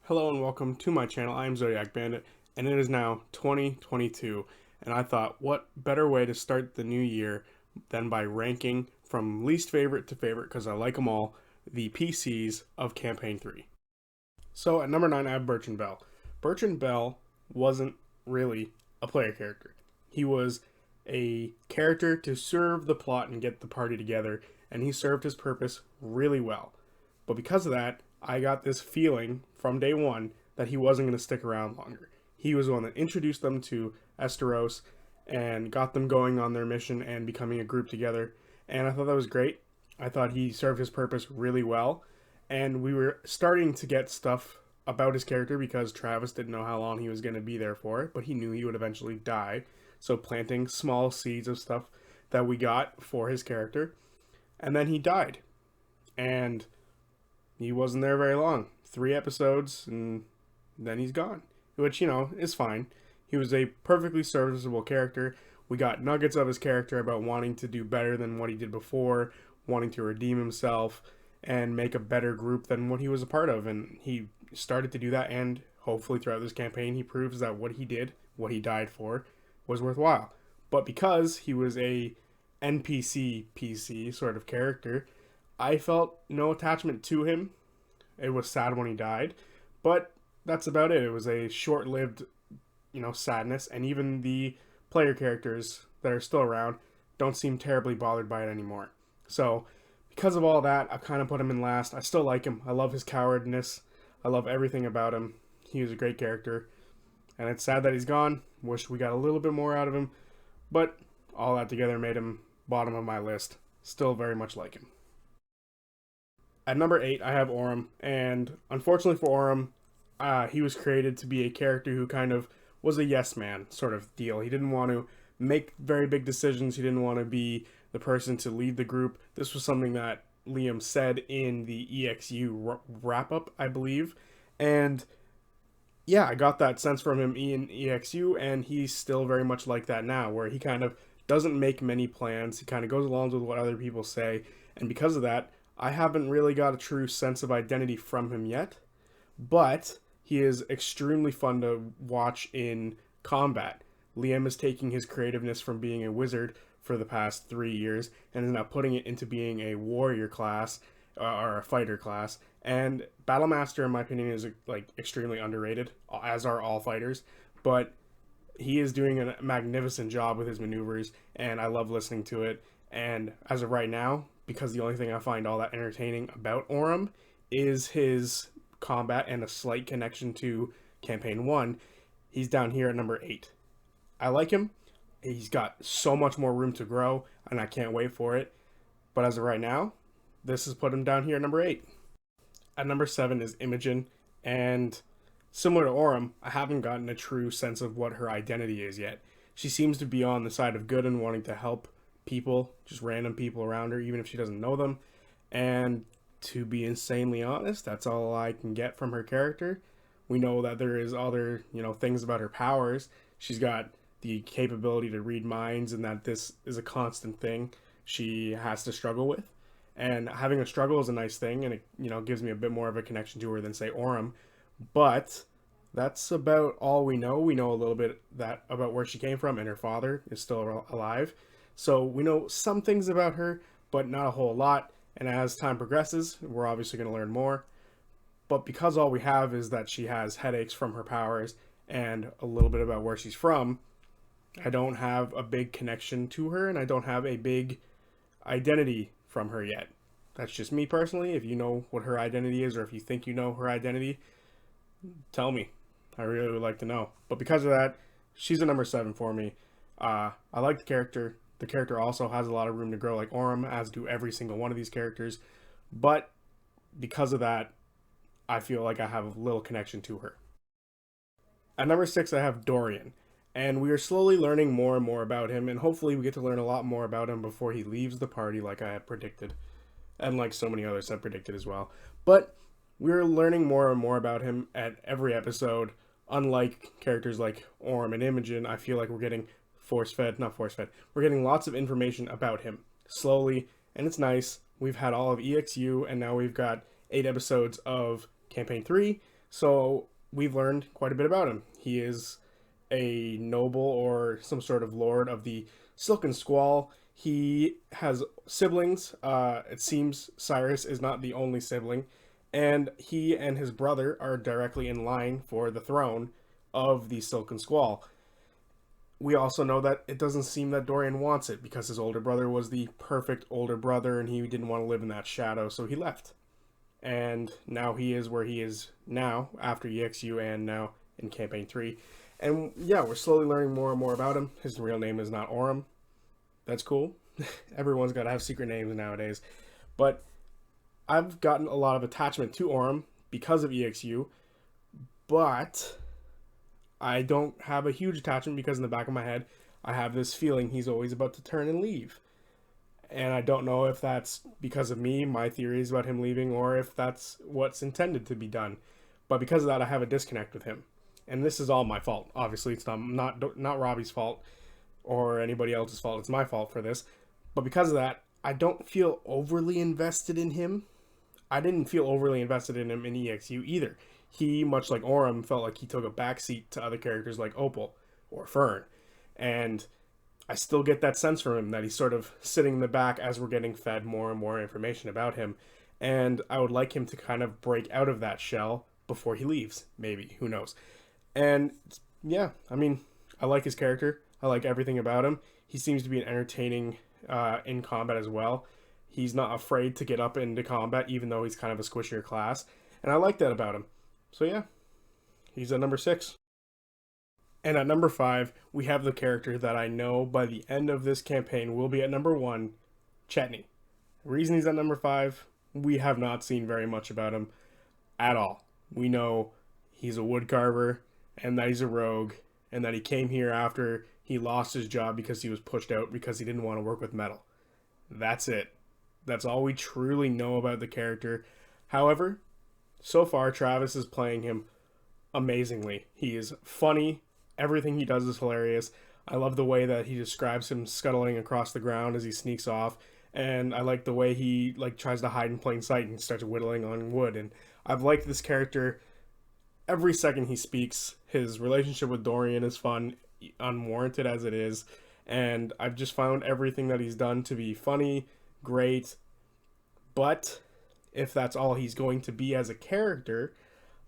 Hello and welcome to my channel. I am Zodiac Bandit, and it is now 2022, and I thought what better way to start the new year than by ranking from least favorite to favorite, because I like them all, the PCs of Campaign 3. So at number 9 I have Bertrand Bell. Bertrand Bell wasn't really a player character. He was a character to serve the plot and get the party together, and he served his purpose really well. But because of that, I got this feeling from day one that he wasn't going to stick around longer. He was the one that introduced them to Esteros and got them going on their mission and becoming a group together. And I thought that was great. I thought he served his purpose really well. And we were starting to get stuff about his character because Travis didn't know how long he was going to be there for, but he knew he would eventually die. So planting small seeds of stuff that we got for his character. And then he died. And he wasn't there very long. 3 episodes, and then he's gone. Which, is fine. He was a perfectly serviceable character. We got nuggets of his character about wanting to do better than what he did before, wanting to redeem himself, and make a better group than what he was a part of. And he started to do that, and hopefully throughout this campaign, he proves that what he did, what he died for, was worthwhile. But because he was a NPC PC sort of character, I felt no attachment to him. It was sad when he died, but that's about it. It was a short-lived, sadness, and even the player characters that are still around don't seem terribly bothered by it anymore. So, because of all that, I kind of put him in last. I still like him. I love his cowardness. I love everything about him. He was a great character, and it's sad that he's gone. Wish we got a little bit more out of him, but all that together made him bottom of my list. Still very much like him. At number 8, I have Aurum, and unfortunately for Aurum, he was created to be a character who kind of was a yes man sort of deal. He didn't want to make very big decisions. He didn't want to be the person to lead the group. This was something that Liam said in the EXU wrap-up, I believe, and yeah, I got that sense from him in EXU, and he's still very much like that now, where he kind of doesn't make many plans. He kind of goes along with what other people say, and because of that, I haven't really got a true sense of identity from him yet, but he is extremely fun to watch in combat. Liam is taking his creativeness from being a wizard for the past 3 years and is now putting it into being a warrior class or a fighter class. And Battlemaster, in my opinion, is extremely underrated, as are all fighters. But he is doing a magnificent job with his maneuvers, and I love listening to it. And as of right now, because the only thing I find all that entertaining about Aurum is his combat and a slight connection to Campaign 1, he's down here at number 8. I like him. He's got so much more room to grow, and I can't wait for it. But as of right now, this has put him down here at number 8. At number 7 is Imogen, and similar to Aurum, I haven't gotten a true sense of what her identity is yet. She seems to be on the side of good and wanting to help people, just random people around her, even if she doesn't know them. And to be insanely honest, that's all I can get from her character. We know that there is other, things about her powers. She's got the capability to read minds, and that this is a constant thing she has to struggle with. And having a struggle is a nice thing, and it, gives me a bit more of a connection to her than, say, Aurum. But that's about all we know. We know a little bit about where she came from, and her father is still alive. So we know some things about her, but not a whole lot. And as time progresses, we're obviously going to learn more. But because all we have is that she has headaches from her powers and a little bit about where she's from, I don't have a big connection to her, and I don't have a big identity from her yet. That's just me personally. If you know what her identity is, or if you think you know her identity, tell me. I really would like to know. But because of that, she's a number 7 for me. I like the character. The character also has a lot of room to grow like Aurum, as do every single one of these characters. But because of that, I feel like I have a little connection to her. At number 6, I have Dorian. And we are slowly learning more and more about him, and hopefully we get to learn a lot more about him before he leaves the party like I had predicted. And like so many others have predicted as well. But we're learning more and more about him at every episode. Unlike characters like Aurum and Imogen, I feel like we're getting we're getting lots of information about him slowly, and it's nice. We've had all of EXU, and now we've got 8 episodes of Campaign 3, So we've learned quite a bit about him. He is a noble or some sort of lord of the Silken Squall. He has siblings. It seems Cyrus is not the only sibling, and he and his brother are directly in line for the throne of the Silken Squall. We also know that it doesn't seem that Dorian wants it because his older brother was the perfect older brother and he didn't want to live in that shadow, so he left. And now he is where he is now after EXU and now in Campaign 3. And yeah, we're slowly learning more and more about him. His real name is not Aurum. That's cool. Everyone's got to have secret names nowadays. But I've gotten a lot of attachment to Aurum because of EXU, but I don't have a huge attachment because in the back of my head, I have this feeling he's always about to turn and leave. And I don't know if that's because of me, my theories about him leaving, or if that's what's intended to be done. But because of that, I have a disconnect with him. And this is all my fault. Obviously, it's not Robbie's fault or anybody else's fault. It's my fault for this. But because of that, I don't feel overly invested in him. I didn't feel overly invested in him in EXU either. He, much like Aurum, felt like he took a backseat to other characters like Opal or Fern. And I still get that sense from him that he's sort of sitting in the back as we're getting fed more and more information about him. And I would like him to kind of break out of that shell before he leaves. Maybe. Who knows? And yeah, I mean, I like his character. I like everything about him. He seems to be an entertaining in combat as well. He's not afraid to get up into combat, even though he's kind of a squishier class. And I like that about him. So yeah, he's at number 6. And at number 5, we have the character that I know by the end of this campaign will be at number 1, Chetney. The reason he's at number 5, we have not seen very much about him at all. We know he's a woodcarver, and that he's a rogue, and that he came here after he lost his job because he was pushed out because he didn't want to work with metal. That's it. That's all we truly know about the character. However, so far, Travis is playing him amazingly. He is funny. Everything he does is hilarious. I love the way that he describes him scuttling across the ground as he sneaks off. And I like the way he tries to hide in plain sight and starts whittling on wood. And I've liked this character every second he speaks. His relationship with Dorian is fun, unwarranted as it is. And I've just found everything that he's done to be funny, great. But if that's all he's going to be as a character,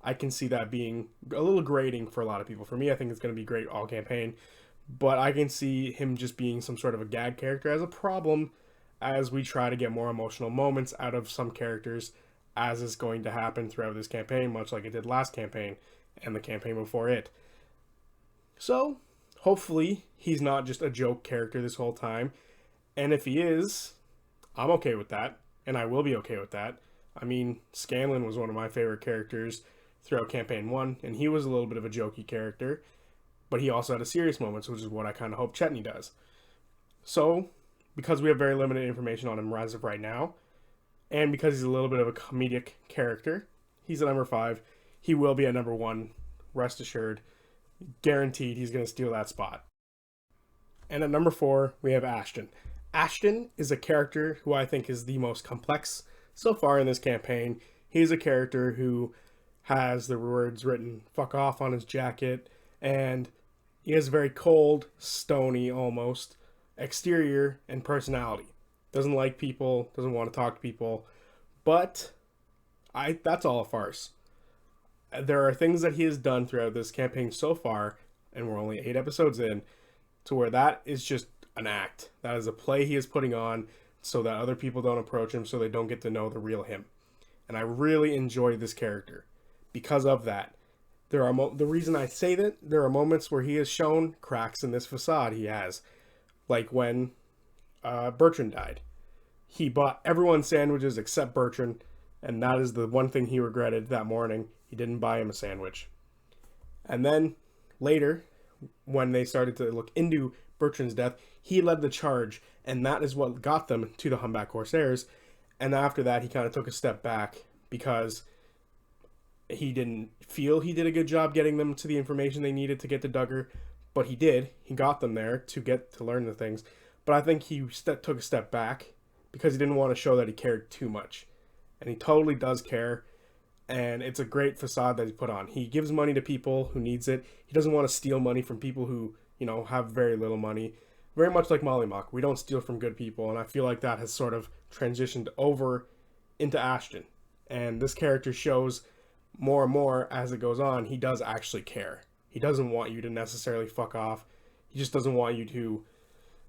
I can see that being a little grating for a lot of people. For me, I think it's going to be great all campaign. But I can see him just being some sort of a gag character as a problem as we try to get more emotional moments out of some characters, as is going to happen throughout this campaign, much like it did last campaign and the campaign before it. So, hopefully, he's not just a joke character this whole time. And if he is, I'm okay with that. And I will be okay with that. I mean, Scanlan was one of my favorite characters throughout Campaign 1, and he was a little bit of a jokey character, but he also had a serious moments, which is what I kind of hope Chetney does. So, because we have very limited information on him as of right now, and because he's a little bit of a comedic character, he's at number 5. He will be at number 1, rest assured. Guaranteed he's going to steal that spot. And at number 4, we have Ashton. Ashton is a character who I think is the most complex so far in this campaign. He's a character who has the words written "fuck off" on his jacket, and he has a very cold, stony almost exterior and personality. Doesn't like people, doesn't want to talk to people, but that's all a farce. There are things that he has done throughout this campaign so far, and we're only 8 episodes in, to where that is just an act. That is a play he is putting on so that other people don't approach him, so they don't get to know the real him. And I really enjoy this character because of that. The reason I say that, there are moments where he has shown cracks in this facade he has. Like when Bertrand died. He bought everyone sandwiches except Bertrand, and that is the one thing he regretted that morning. He didn't buy him a sandwich. And then later, when they started to look into Bertrand's death, he led the charge, and that is what got them to the Humpback Corsairs. And after that, he kind of took a step back because he didn't feel he did a good job getting them to the information they needed to get to Duggar, but he did. He got them there to get to learn the things. But I think he took a step back because he didn't want to show that he cared too much. And he totally does care. and it's a great facade that he put on. He gives money to people who needs it. He doesn't want to steal money from people who, have very little money. Very much like Molly Mock. We don't steal from good people, and I feel like that has sort of transitioned over into Ashton. And this character shows more and more as it goes on, he does actually care. He doesn't want you to necessarily fuck off. He just doesn't want you to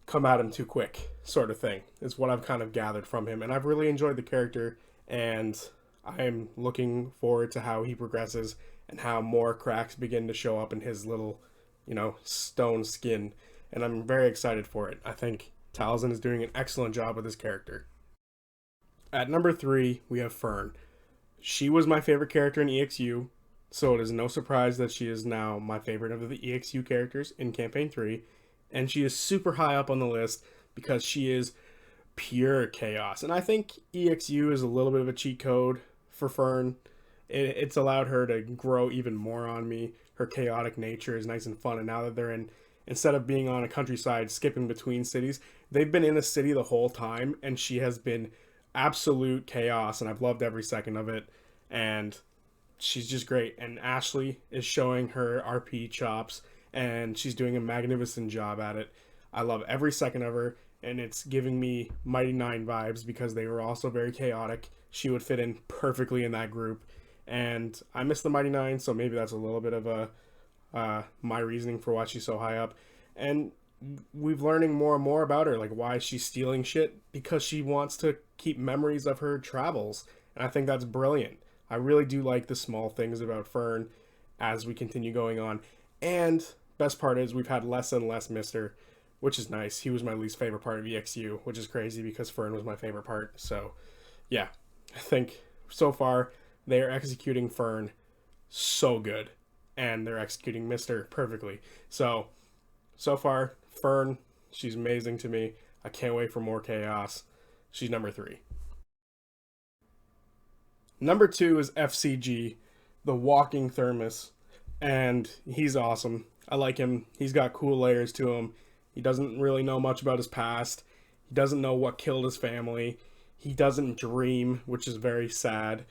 come at him too quick, sort of thing, is what I've kind of gathered from him. And I've really enjoyed the character, and I'm looking forward to how he progresses and how more cracks begin to show up in his little, stone skin. And I'm very excited for it. I think Taliesin is doing an excellent job with his character. At number 3, we have Fern. She was my favorite character in EXU, so it is no surprise that she is now my favorite of the EXU characters in Campaign 3, and she is super high up on the list because she is pure chaos. And I think EXU is a little bit of a cheat code for Fern. It's allowed her to grow even more on me. Her chaotic nature is nice and fun, and now that they're instead of being on a countryside skipping between cities, they've been in a city the whole time, and she has been absolute chaos, and I've loved every second of it, and she's just great. And Ashley is showing her RP chops, and she's doing a magnificent job at it. I love every second of her, and it's giving me Mighty Nine vibes because they were also very chaotic. She would fit in perfectly in that group, and I miss the Mighty Nine, so maybe that's a little bit of my reasoning for why she's so high up. And we've learning more and more about her, like why she's stealing shit, because she wants to keep memories of her travels, and I think that's brilliant. I really do like the small things about Fern as we continue going on. And best part is we've had less and less Mister, which is nice. He was my least favorite part of EXU, which is crazy because Fern was my favorite part. So yeah, I think so far they are executing Fern so good, and they're executing Mister perfectly. So far, Fern, she's amazing to me. I can't wait for more chaos. She's number 3. Number 2 is FCG, the walking thermos, and he's awesome. I like him. He's got cool layers to him. He doesn't really know much about his past. He doesn't know what killed his family. He doesn't dream, which is very sad.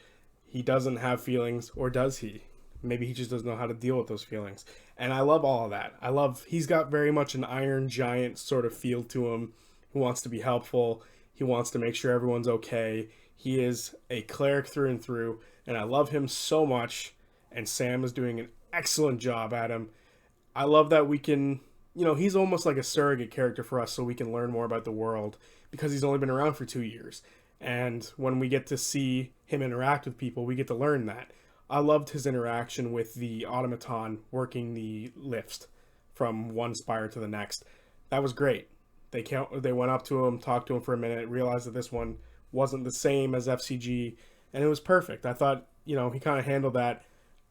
He doesn't have feelings, or does he? Maybe he just doesn't know how to deal with those feelings. And I love all of that. He's got very much an Iron Giant sort of feel to him. He wants to be helpful. He wants to make sure everyone's okay. He is a cleric through and through, and I love him so much. And Sam is doing an excellent job at him. I love that we can, he's almost like a surrogate character for us so we can learn more about the world because he's only been around for 2 years. And when we get to see him interact with people, we get to learn that. I loved his interaction with the automaton working the lifts from one spire to the next. That was great. They went up to him, talked to him for a minute, realized that this one wasn't the same as FCG, and it was perfect. I thought, he kind of handled that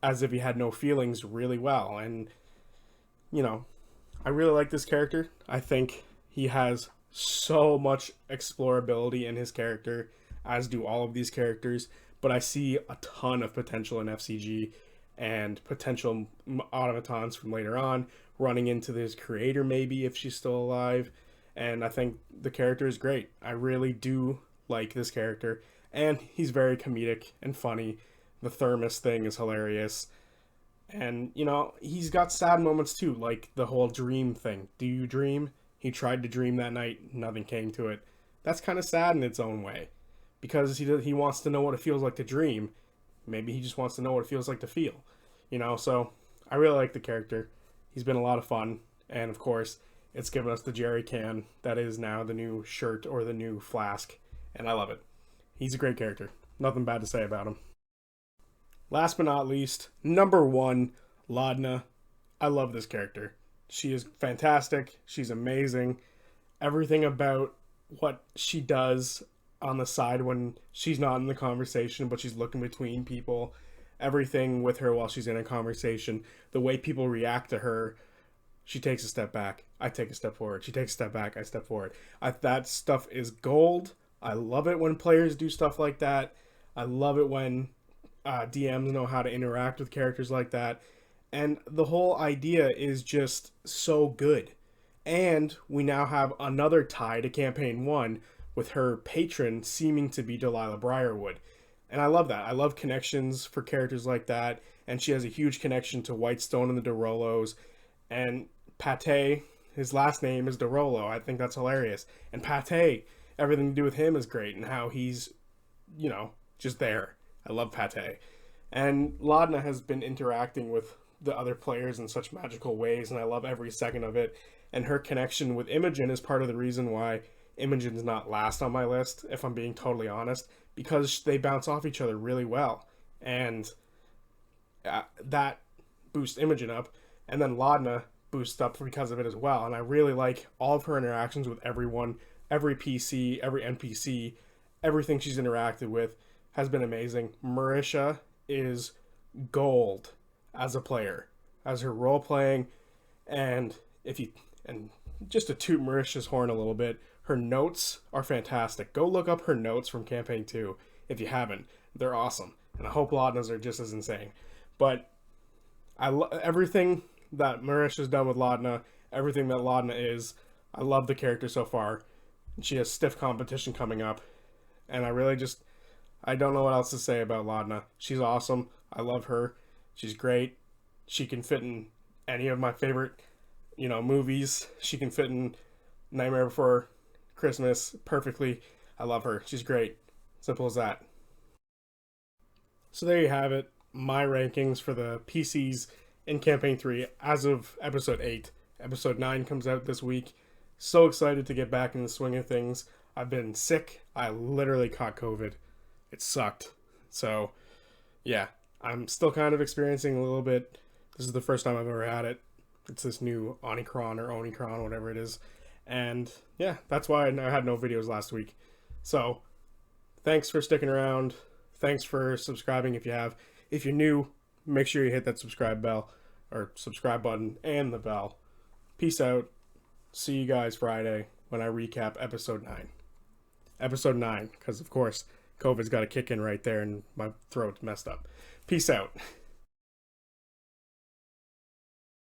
as if he had no feelings really well. And, I really like this character. I think he has so much explorability in his character, as do all of these characters. But I see a ton of potential in FCG and potential automatons from later on, running into this creator maybe if she's still alive. And I think the character is great. I really do like this character. And he's very comedic and funny. The thermos thing is hilarious. And, he's got sad moments too, like the whole dream thing. Do you dream? He tried to dream that night, nothing came to it. That's kind of sad in its own way. Because he wants to know what it feels like to dream. Maybe he just wants to know what it feels like to feel. So I really like the character. He's been a lot of fun. And of course, it's given us the jerry can that is now the new shirt or the new flask. And I love it. He's a great character. Nothing bad to say about him. Last but not least, number 1, Ladna. I love this character. She is fantastic. She's amazing. Everything about what she does on the side when she's not in the conversation, but she's looking between people. Everything with her while she's in a conversation. The way people react to her. She takes a step back. I take a step forward. She takes a step back. I step forward. That stuff is gold. I love it when players do stuff like that. I love it when DMs know how to interact with characters like that. And the whole idea is just so good. And we now have another tie to Campaign 1 with her patron seeming to be Delilah Briarwood. And I love that. I love connections for characters like that. And she has a huge connection to Whitestone and the Derolos. And Pate, his last name is Derolo. I think that's hilarious. And Pate, everything to do with him is great, and how he's, just there. I love Pate. And Ladna has been interacting with the other players in such magical ways, and I love every second of it. And her connection with Imogen is part of the reason why Imogen's not last on my list, if I'm being totally honest, because they bounce off each other really well. And that boosts Imogen up. And then Ladna boosts up because of it as well. And I really like all of her interactions with everyone, every PC, every NPC, everything she's interacted with has been amazing. Marisha is gold as a player, as her role playing, and just to toot Marisha's horn a little bit, her notes are fantastic. Go look up her notes from campaign 2 if you haven't. They're awesome, and I hope Ladna's are just as insane. But everything that Marisha's done with Ladna, everything that Ladna is, I love the character so far. She has stiff competition coming up, and I don't know what else to say about Ladna. She's awesome. I love her. She's great. She can fit in any of my favorite, movies. She can fit in Nightmare Before Christmas perfectly. I love her. She's great. Simple as that. So there you have it. My rankings for the PCs in Campaign 3 as of Episode 8. Episode 9 comes out this week. So excited to get back in the swing of things. I've been sick. I literally caught COVID. It sucked. So, yeah. I'm still kind of experiencing a little bit. This is the first time I've ever had it. It's this new Omicron, whatever it is. And, yeah, that's why I had no videos last week. So, thanks for sticking around. Thanks for subscribing if you have. If you're new, make sure you hit that subscribe button and the bell. Peace out. See you guys Friday when I recap episode 9. Episode 9, because of course, COVID's got to kick in right there and my throat's messed up. Peace out.